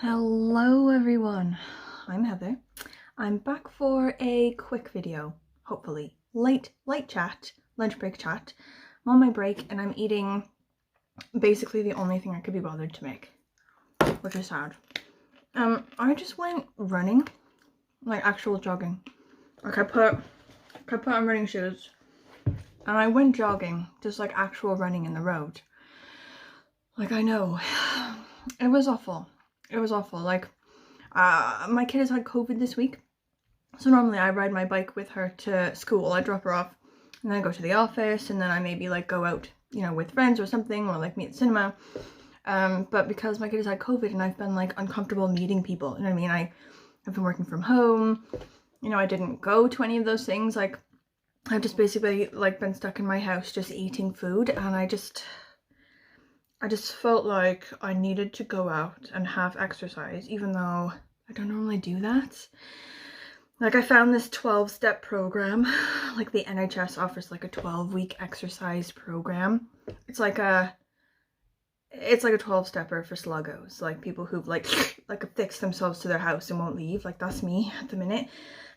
Hello everyone, I'm Heather. I'm back for a quick video, hopefully. Light chat, lunch break chat. I'm on my break and I'm eating basically the only thing I could be bothered to make, which is sad. I just went running, like actual jogging. Like I put on running shoes and I went jogging, just like actual running in the road. Like I know, it was awful. It was awful. Like, my kid has had COVID this week. So normally I ride my bike with her to school. I drop her off and then I go to the office and then I maybe like go out, you know, with friends or something, or like meet at the cinema. But because my kid has had COVID and I've been like uncomfortable meeting people, you know what I mean? I've been working from home, you know, I didn't go to any of those things. Like I've just basically like been stuck in my house just eating food, and I just felt like I needed to go out and have exercise, even though I don't normally do that. Like I found this 12-step program, like the NHS offers like a 12-week exercise program. It's like a 12-stepper for sluggos, like people who've like affixed themselves to their house and won't leave. Like that's me at the minute.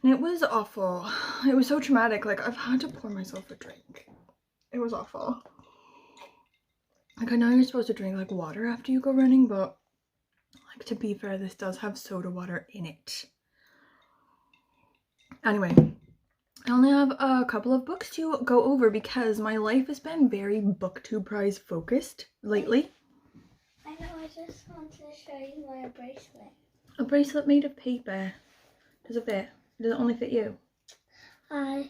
And it was awful. It was so traumatic. Like I've had to pour myself a drink. It was awful. Like I know you're supposed to drink like water after you go running, but like to be fair, this does have soda water in it. Anyway, I only have a couple of books to go over because my life has been very booktube prize focused lately. I know, I just wanted to show you my bracelet. A bracelet made of paper. Does it fit? Does it only fit you? No,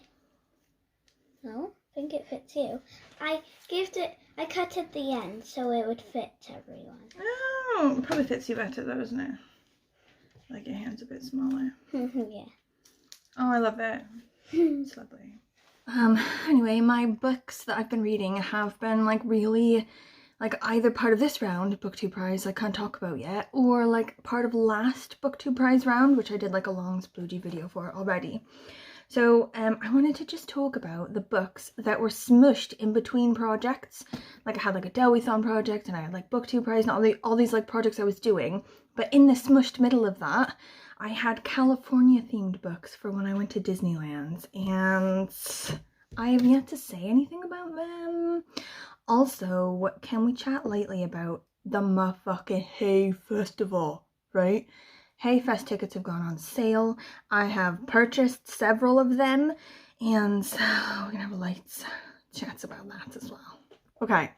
I think it fits you. I cut at the end so it would fit everyone. Oh, it probably fits you better though, doesn't it? Like your hand's a bit smaller. Yeah. Oh, I love it. It's lovely. Anyway, my books that I've been reading have been like really like either part of this round, BookTube Prize, I can't talk about yet, or like part of last BookTube Prize round, which I did like a long sploogy video for already. So I wanted to just talk about the books that were smushed in between projects. Like I had like a Dowie-thon project and I had like BookTube Prize and all these like projects I was doing. But in the smushed middle of that, I had California themed books for when I went to Disneyland, and I have yet to say anything about them. Also, can we chat lightly about the motherfucking Hay Festival, right? Hay Fest tickets have gone on sale. I have purchased several of them, and we're gonna have a light chats about that as well. Okay,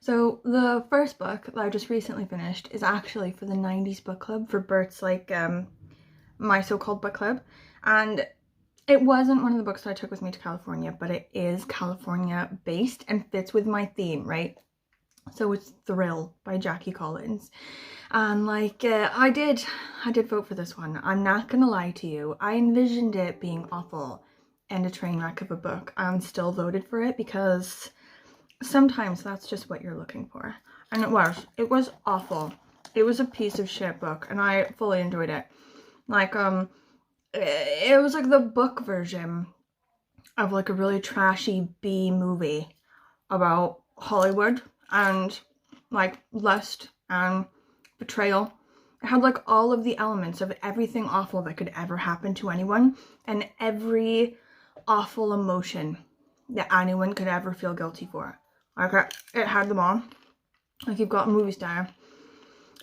so the first book that I just recently finished is actually for the 90s book club, for Bert's like my so-called book club, and it wasn't one of the books that I took with me to California, but it is California based and fits with my theme, right? So it's Thrill by Jackie Collins. And like I did vote for this one. I'm not gonna lie to you, I envisioned it being awful and a train wreck of a book, and still voted for it because sometimes that's just what you're looking for. And it was awful. It was a piece of shit book, and I fully enjoyed it. Like it was like the book version of like a really trashy B movie about Hollywood and like lust and betrayal. It had like all of the elements of everything awful that could ever happen to anyone, and every awful emotion that anyone could ever feel guilty for. Like it had them all. Like you've got a movie star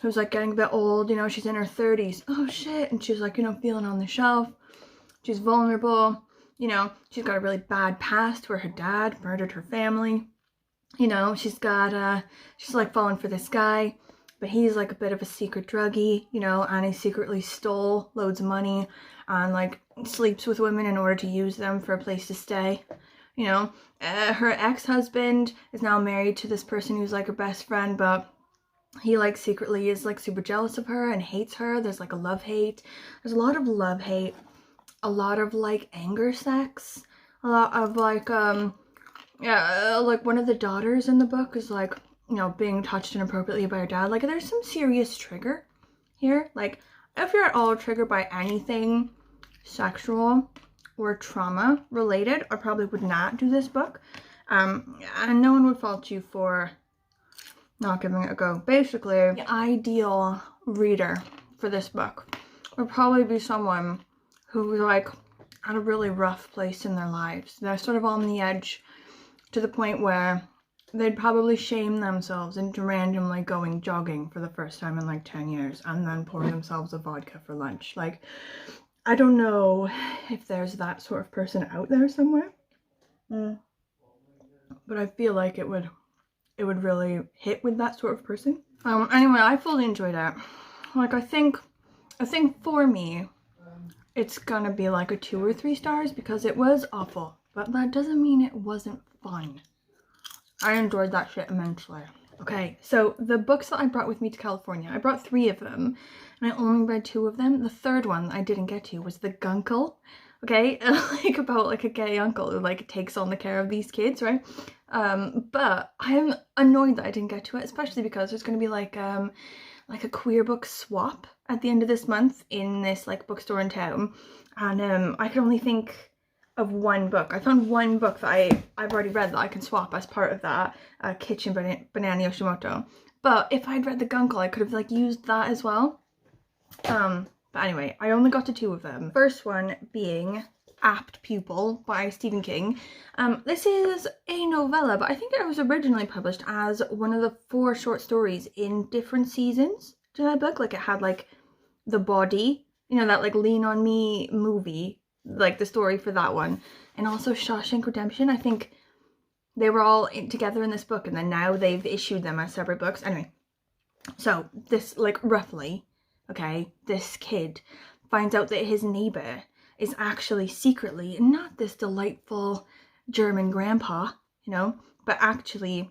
who's like getting a bit old, you know, she's in her 30s. Oh shit. And she's like, you know, feeling on the shelf. She's vulnerable, you know, she's got a really bad past where her dad murdered her family. You know, she's like falling for this guy, but he's like a bit of a secret druggie, you know, and he secretly stole loads of money and like sleeps with women in order to use them for a place to stay. You know, her ex-husband is now married to this person who's like her best friend, but he like secretly is like super jealous of her and hates her. There's like a love-hate. There's a lot of love-hate, a lot of like anger sex, a lot of like yeah, like one of the daughters in the book is like, you know, being touched inappropriately by her dad. Like there's some serious trigger here. Like if you're at all triggered by anything sexual or trauma related, I probably would not do this book. And no one would fault you for not giving it a go. Basically, the ideal reader for this book would probably be someone who was like at a really rough place in their lives. They're sort of on the edge to the point where they'd probably shame themselves into randomly going jogging for the first time in like 10 years and then pouring themselves a vodka for lunch. Like, I don't know if there's that sort of person out there somewhere. But I feel like it would really hit with that sort of person. Anyway, I fully enjoyed it. Like, I think for me, it's gonna be like a 2 or 3 stars because it was awful, but that doesn't mean it wasn't fun. I enjoyed that shit immensely. Okay, so the books that I brought with me to California, I brought 3 of them, and I only read 2 of them. The third one I didn't get to was The Gunkle, okay? Like, about like a gay uncle who like takes on the care of these kids, right? But I'm annoyed that I didn't get to it, especially because there's gonna be like a queer book swap at the end of this month in this like bookstore in town, and I can only think of one book. I found one book that I've already read that I can swap as part of that, Kitchen Banana Yoshimoto. But if I'd read The Gunkle, I could have like used that as well. But anyway, I only got to 2 of them. First one being Apt Pupil by Stephen King. This is a novella, but I think it was originally published as one of the 4 short stories in different seasons to that book. Like, it had like The Body, you know, that like Lean on Me movie, like the story for that one, and also Shawshank Redemption. I think they were all together in this book, and then now they've issued them as separate books. Anyway, so this, like, roughly, okay, this kid finds out that his neighbor is actually secretly not this delightful German grandpa, you know, but actually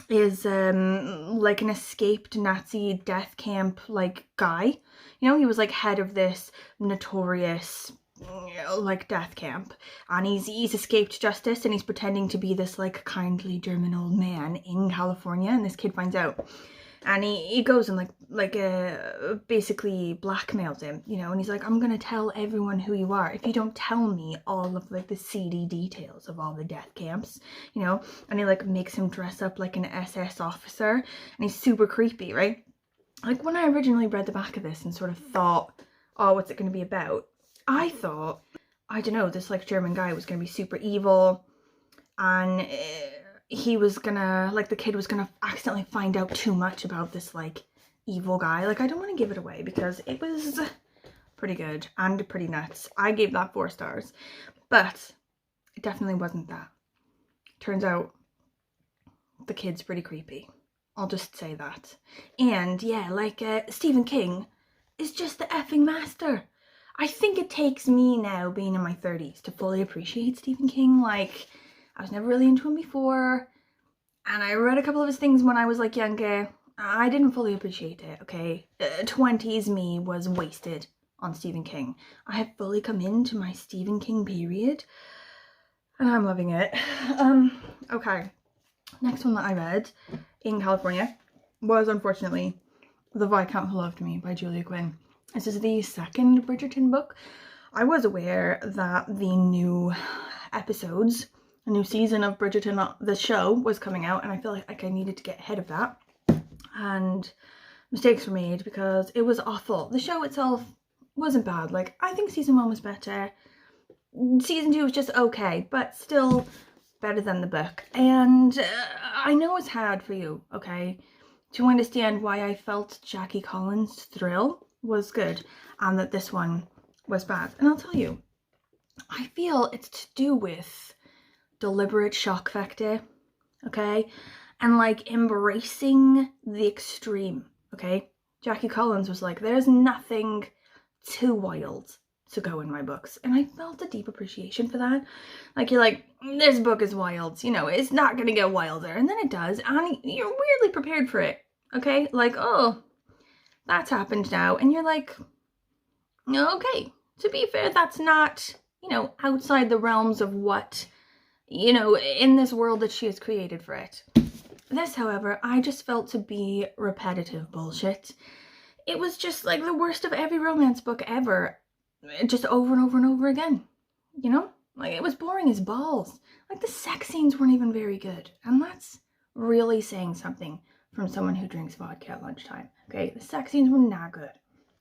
is like an escaped Nazi death camp like guy. You know, he was like head of this notorious like death camp, and he's escaped justice, and he's pretending to be this like kindly German old man in California, and this kid finds out, and he goes and basically blackmails him, you know, and he's like, I'm gonna tell everyone who you are if you don't tell me all of like the seedy details of all the death camps, you know. And he like makes him dress up like an SS officer, and he's super creepy, right? Like, when I originally read the back of this and sort of thought, oh, what's it gonna be about, I thought, I don't know, this like German guy was gonna be super evil, and he was gonna, like, the kid was gonna accidentally find out too much about this like evil guy. Like, I don't want to give it away because it was pretty good and pretty nuts. I gave that 4 stars, but it definitely wasn't that. Turns out the kid's pretty creepy. I'll just say that. And yeah, like, Stephen King is just the effing master. I think it takes me now, being in my 30s, to fully appreciate Stephen King. Like, I was never really into him before, and I read a couple of his things when I was like younger. I didn't fully appreciate it, okay? 20s me was wasted on Stephen King. I have fully come into my Stephen King period, and I'm loving it. Okay. Next one that I read in California was, unfortunately, The Viscount Who Loved Me by Julia Quinn. This is the 2nd Bridgerton book. I was aware that the new episodes, a new season of Bridgerton, the show, was coming out, and I feel like I needed to get ahead of that. And mistakes were made because it was awful. The show itself wasn't bad. Like, I think season 1 was better. Season 2 was just okay, but still better than the book. And I know it's hard for you, okay, to understand why I felt Jackie Collins' Thrill was good and that this one was bad. And I'll tell you, I feel it's to do with deliberate shock factor, okay, and like embracing the extreme, okay. Jackie Collins was like, there's nothing too wild to go in my books, and I felt a deep appreciation for that. Like, you're like, this book is wild, you know, it's not gonna get wilder, and then it does, and you're weirdly prepared for it, okay. Like, oh, that's happened now, and you're like, okay, to be fair, that's not, you know, outside the realms of what, you know, in this world that she has created for it. This, however, I just felt to be repetitive bullshit. It was just like the worst of every romance book ever, just over and over and over again, you know? Like, it was boring as balls. Like, the sex scenes weren't even very good, and that's really saying something from someone who drinks vodka at lunchtime, okay? The sex scenes were not good.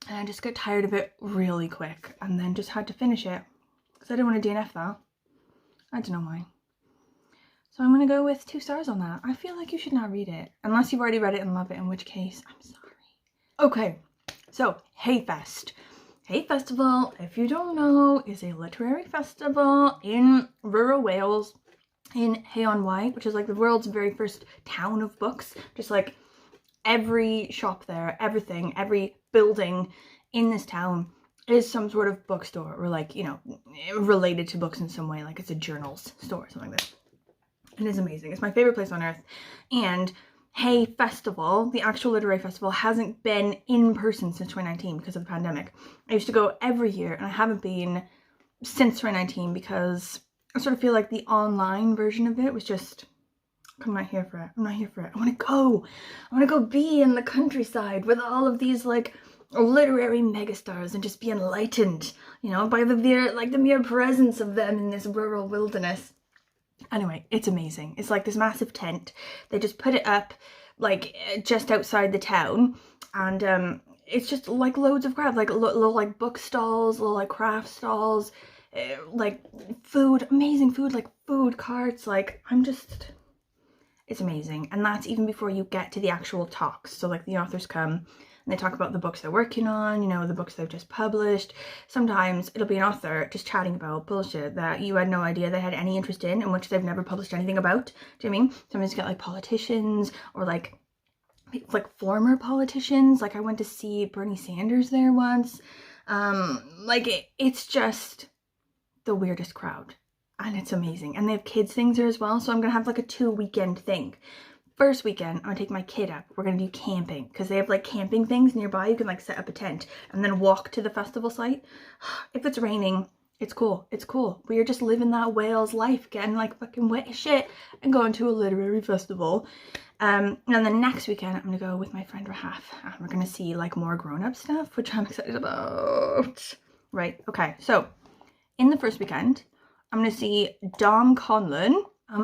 and I just got tired of it really quick and then just had to finish it because I didn't want to DNF that. I don't know why. So I'm going to go with 2 stars on that. I feel like you should not read it unless you've already read it and love it, in which case I'm sorry. Okay, so Hayfest. Hay Festival, if you don't know, is a literary festival in rural Wales, in Hay-on-Wye, which is like the world's very first town of books. Just like every shop there, everything, every building in this town is some sort of bookstore, or like, you know, related to books in some way, like it's a journals store or something like that. It is amazing. It's my favorite place on earth. And Hay Festival, the actual literary festival, hasn't been in person since 2019 because of the pandemic. I used to go every year, and I haven't been since 2019 because I sort of feel like the online version of it was just, I'm not here for it. I'm not here for it. I want to go. I want to go be in the countryside with all of these like literary megastars and just be enlightened, you know, by the mere presence of them in this rural wilderness. Anyway, it's amazing. It's like this massive tent. They just put it up like just outside the town, and it's just like loads of crowd, like little like book stalls, little like craft stalls, like food, amazing food, like food carts. Like it's amazing. And that's even before you get to the actual talks. So like the authors come and they talk about the books they're working on, you know, the books they've just published. Sometimes it'll be an author just chatting about bullshit that you had no idea they had any interest in which they've never published anything about. Do you know what I mean? Sometimes you get like politicians or like former politicians. Like I went to see Bernie Sanders there once. It's just the weirdest crowd. And it's amazing. And they have kids things there as well. So I'm going to have like a 2-weekend thing. First weekend, I'm going to take my kid up. We're going to do camping because they have like camping things nearby. You can like set up a tent and then walk to the festival site. If it's raining, it's cool. It's cool. We are just living that Wales life, getting like fucking wet as shit and going to a literary festival. And then the next weekend, I'm going to go with my friend Rahaf. And we're going to see like more grown-up stuff, which I'm excited about. Right. Okay. So in the first weekend, I'm going to see Dom Conlon,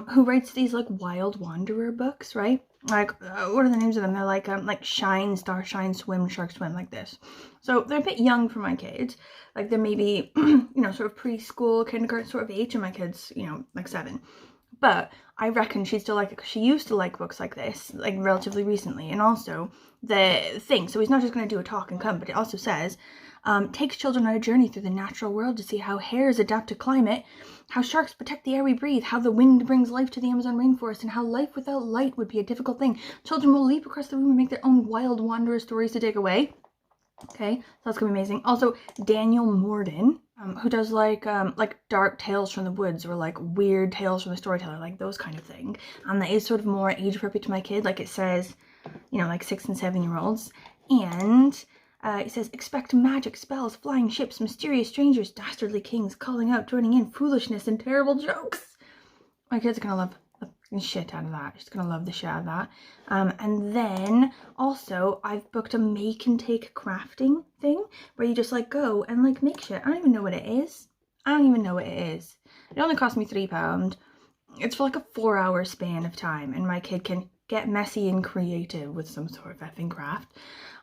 who writes these like Wild Wanderer books, right? Like, what are the names of them? They're like Shine, Starshine, Swim, Shark Swim, like this. So they're a bit young for my kids. Like they're maybe, you know, sort of preschool, kindergarten sort of age, and my kids, you know, like 7. But I reckon she'd still like it because she used to like books like this, like relatively recently. And also the thing, so he's not just going to do a talk and come, but it also says, takes children on a journey through the natural world to see how hares adapt to climate, how sharks protect the air we breathe, how the wind brings life to the Amazon rainforest, and how life without light would be a difficult thing. Children will leap across the room and make their own wild wanderer stories to take away. Okay, so that's gonna be amazing. Also, Daniel Morden, who does like dark tales from the woods or like weird tales from the storyteller, like those kind of thing. And that is sort of more age appropriate to my kid. Like it says, you know, like 6 and 7-year-olds. And it says, expect magic, spells, flying ships, mysterious strangers, dastardly kings calling out, joining in, foolishness, and terrible jokes. My kids are gonna love the shit out of that. She's gonna love the shit out of that. And then also I've booked a make and take crafting thing where you just like go and like make shit. I don't even know what it is. It only cost me £3. It's for like a 4-hour span of time, and my kid can get messy and creative with some sort of effing craft.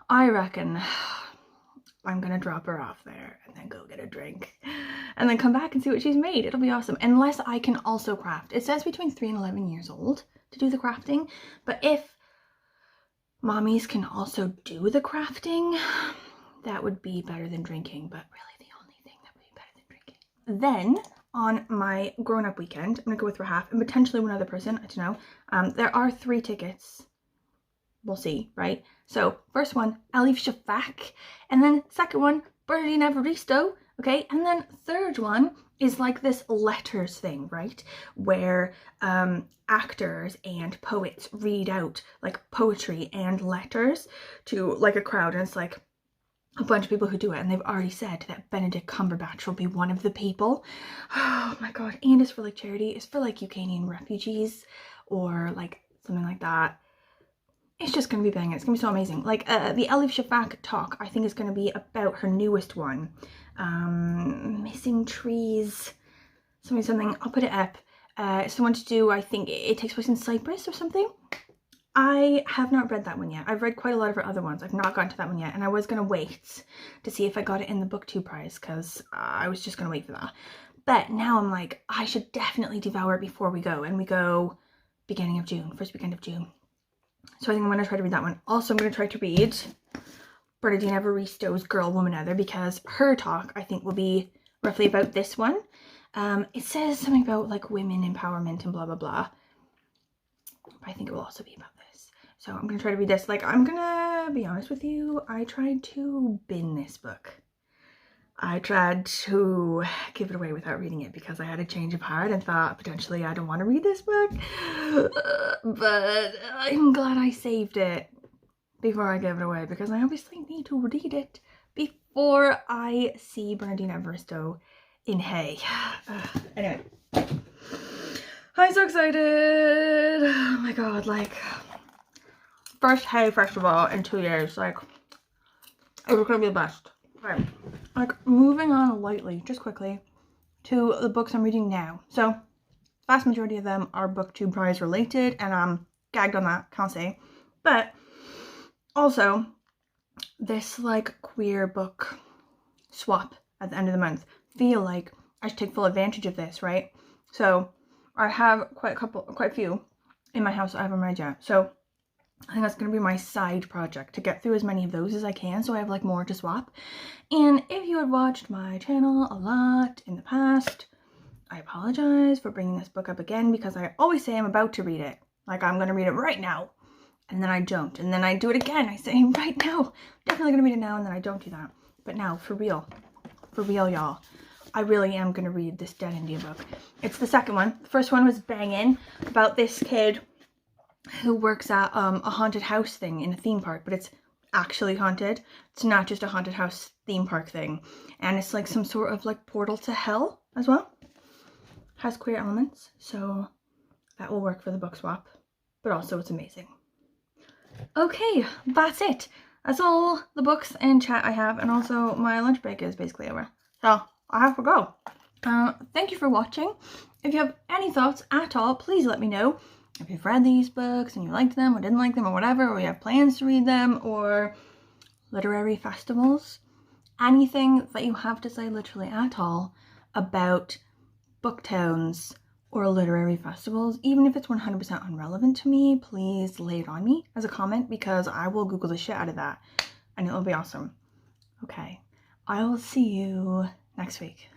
I reckon I'm gonna drop her off there and then go get a drink and then come back and see what she's made. It'll be awesome. Unless I can also craft. It says between 3 and 11 years old to do the crafting, but if mommies can also do the crafting, that would be better than drinking, but really the only thing that would be better than drinking. Then on my grown-up weekend, I'm gonna go with Rahaf and potentially one other person, I don't know. There are 3 tickets. We'll see, right? So first one, Elif Shafak, and then second one, Bernardine Evaristo, okay? And then third one is like this letters thing, right? Where actors and poets read out like poetry and letters to like a crowd, and it's like a bunch of people who do it, and they've already said that Benedict Cumberbatch will be one of the people. Oh my god. And it's for like charity. It's for like Ukrainian refugees or like something like that. It's just going to be banging. It's going to be so amazing. Like the Elif Shafak talk, I think is going to be about her newest one. Missing Trees, something. I'll put it up. Someone to do, I think it takes place in Cyprus or something. I have not read that one yet. I've read quite a lot of her other ones. I've not gotten to that one yet, and I was going to wait to see if I got it in the booktube prize, because I was just going to wait for that. But now I'm like, I should definitely devour it before we go, and we go beginning of June, first weekend of June. So I think I'm going to try to read that one. Also, I'm going to try to read Bernardine Evaristo's Girl, Woman, Other, because her talk, I think, will be roughly about this one. It says something about like women empowerment and blah, blah, blah. But I think it will also be about this. So I'm going to try to read this. Like, I'm going to be honest with you. I tried to bin this book. I tried to give it away without reading it because I had a change of heart and thought potentially I don't want to read this book. But I'm glad I saved it before I gave it away, because I obviously need to read it before I see Bernardine Evaristo in Hay. Anyway. I'm so excited. Oh my god, like, first Hay festival in 2 years, like, it was gonna be the best. Right, like, moving on lightly, just quickly, to the books I'm reading now. So, vast majority of them are booktube prize related, and I'm gagged on that, can't say. But, also, this, like, queer book swap at the end of the month, feel like I should take full advantage of this, right? So, I have quite a few in my house I haven't read yet. So I think that's going to be my side project, to get through as many of those as I can, so I have like more to swap. And if you had watched my channel a lot in the past, I apologize for bringing this book up again, because I always say I'm about to read it. Like, I'm going to read it right now. And then I don't. And then I do it again. I say right now. Definitely going to read it now, and then I don't do that. But now, for real, y'all, I really am going to read this Dead India book. It's the second one. The first one was banging, about this kid who works at a haunted house thing in a theme park, but it's actually haunted. It's not just a haunted house theme park thing. And it's like some sort of like portal to hell as well. Has queer elements, so that will work for the book swap. But also it's amazing. Okay, that's it. That's all the books and chat I have, and also my lunch break is basically over. So I have to go. Thank you for watching. If you have any thoughts at all, please let me know. If you've read these books and you liked them or didn't like them or whatever, or you have plans to read them, or literary festivals, anything that you have to say literally at all about book towns or literary festivals, even if it's 100% irrelevant to me, please lay it on me as a comment, because I will Google the shit out of that and it'll be awesome. Okay, I will see you next week.